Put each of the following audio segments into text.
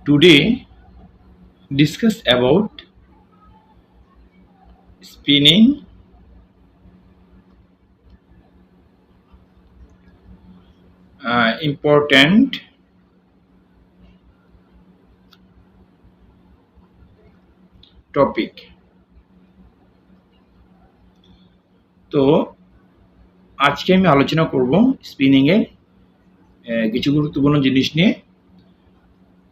Today, discuss about spinning, important topic. তো আজকে আমি আলোচনা করব স্পিনিং এর কিছু গুরুত্বপূর্ণ জিনিস নিয়ে,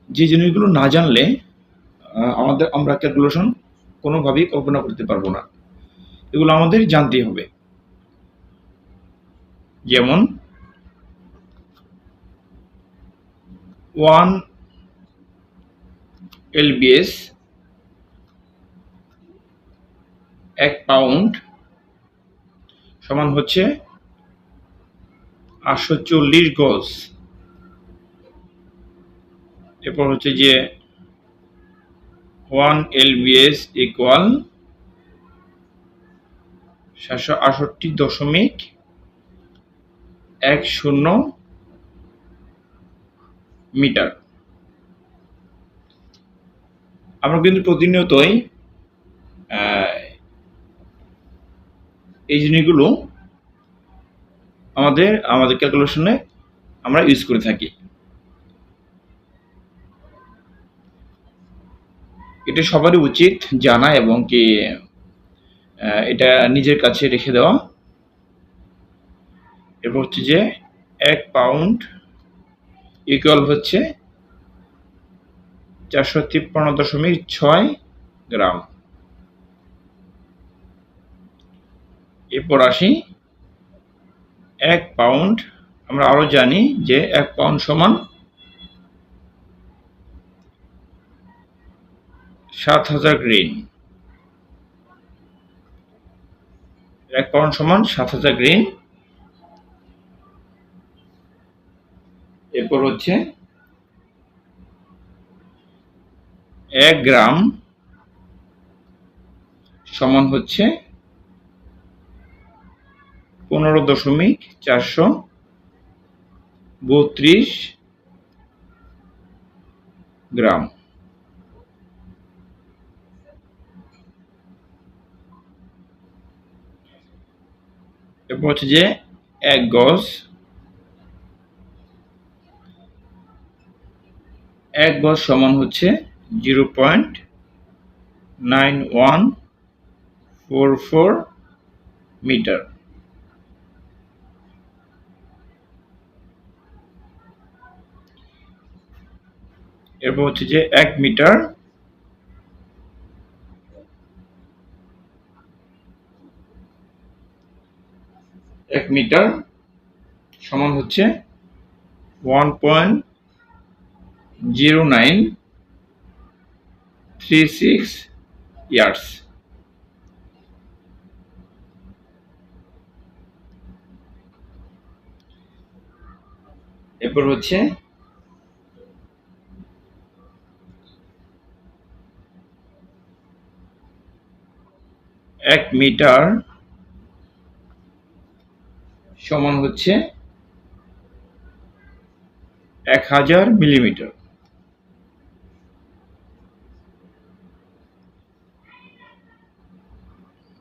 যে জিনিসগুলো না জানলে আমরা ক্যালকুলেশন কোনোভাবেই কল্পনা করতে পারবো না। এগুলো আমাদের জানতেই হবে। যেমন 1 lbs 1 পাউন্ড সমান হচ্ছে 840 গজ। এরপর হচ্ছে যে 1 lbs ইকুয়াল 768.10 মিটার। আমরা কিন্তু প্রতিনিয়তই এই জিনিসগুলো আমাদের ক্যালকুলেশনে আমরা ইউজ করে থাকি। এটা সবারই উচিত জানা এবং কি এটা নিজের কাছে রেখে দেওয়া। এরপর হচ্ছে যে 1 পাউন্ড ইকুয়াল হচ্ছে 453.6 গ্রাম। এরপর আসি 1 পাউন্ড, আমরা আরো জানি যে 1 পাউন্ড সমান 7000 গ্রেন। 1 পাউন্ড সমান 7000 গ্রেন। এরপর হচ্ছে 1 গ্রাম সমান হচ্ছে 15.432 গ্রাম। এরপর হচ্ছে যে 1 গজ। 1 গজ সমান হচ্ছে 0.9144 মিটার। এরপর হচ্ছে যে 1 মিটার। 1 মিটার সমান হচ্ছে 1.0936 ইয়ার্স। এরপর হচ্ছে 1 মিটার সমান হচ্ছে 1000 মিলিমিটার।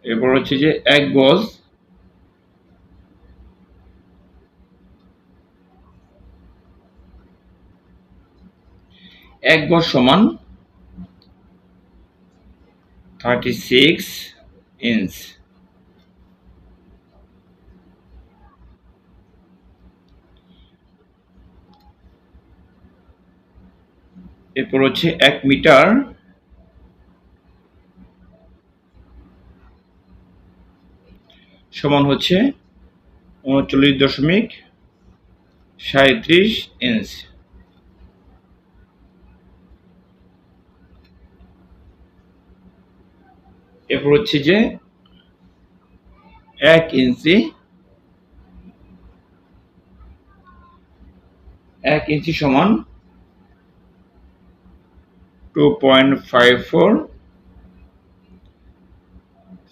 এরপর হচ্ছে যে 1 গজ। 1 গজ সমান 36 ইঞ্চ। এরপর হচ্ছে 1 মিটার সমান হচ্ছে 39.37 ইঞ্চ। এরপর হচ্ছে যে 1 ইঞ্চি। 1 ইঞ্চি সমান 2.54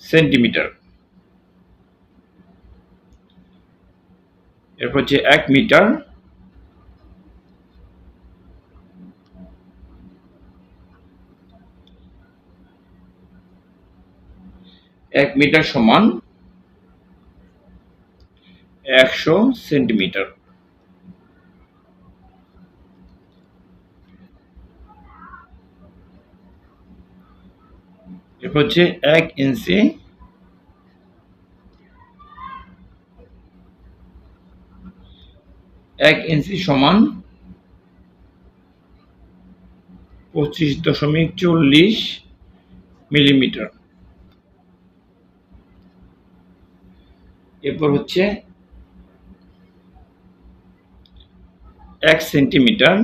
সেন্টিমিটার। এরপর হচ্ছে 1 মিটার 1 মিটার সমান 100 সেন্টিমিটার। এরপর হচ্ছে 1 ইঞ্চি সমান 25.40 মিলিমিটার। এরপর হচ্ছে 1 সেন্টিমিটার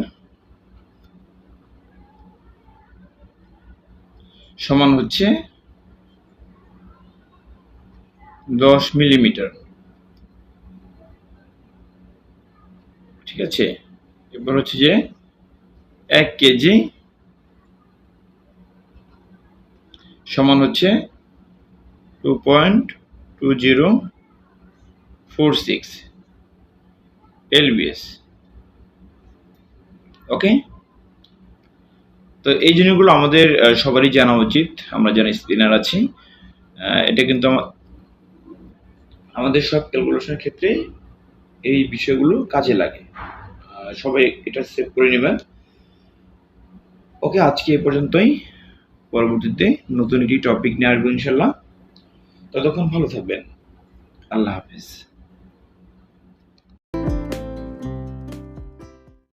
সমান হচ্ছে 10 মিলিমিটার। ঠিক আছে। এরপর হচ্ছে যে 1 কেজি সমান হচ্ছে 2.2046 এলবিএস। ওকে, তো এই জিনিসগুলো আমাদের সবারই জানা উচিত। আমরা যারা স্পিনার আছি, এটা কিন্তু আমাদের সব ক্যালকুলেশনের ক্ষেত্রে এই বিষয়গুলো কাজে লাগে। সবাই এটা সেভ করে নেবেন। ওকে, আজকে এ পর্যন্তই। পরবর্তীতে নতুন একটি টপিক নিয়ে আসবো ইনশাল্লাহ। ততক্ষণ ভালো থাকবেন। আল্লাহ হাফেজ।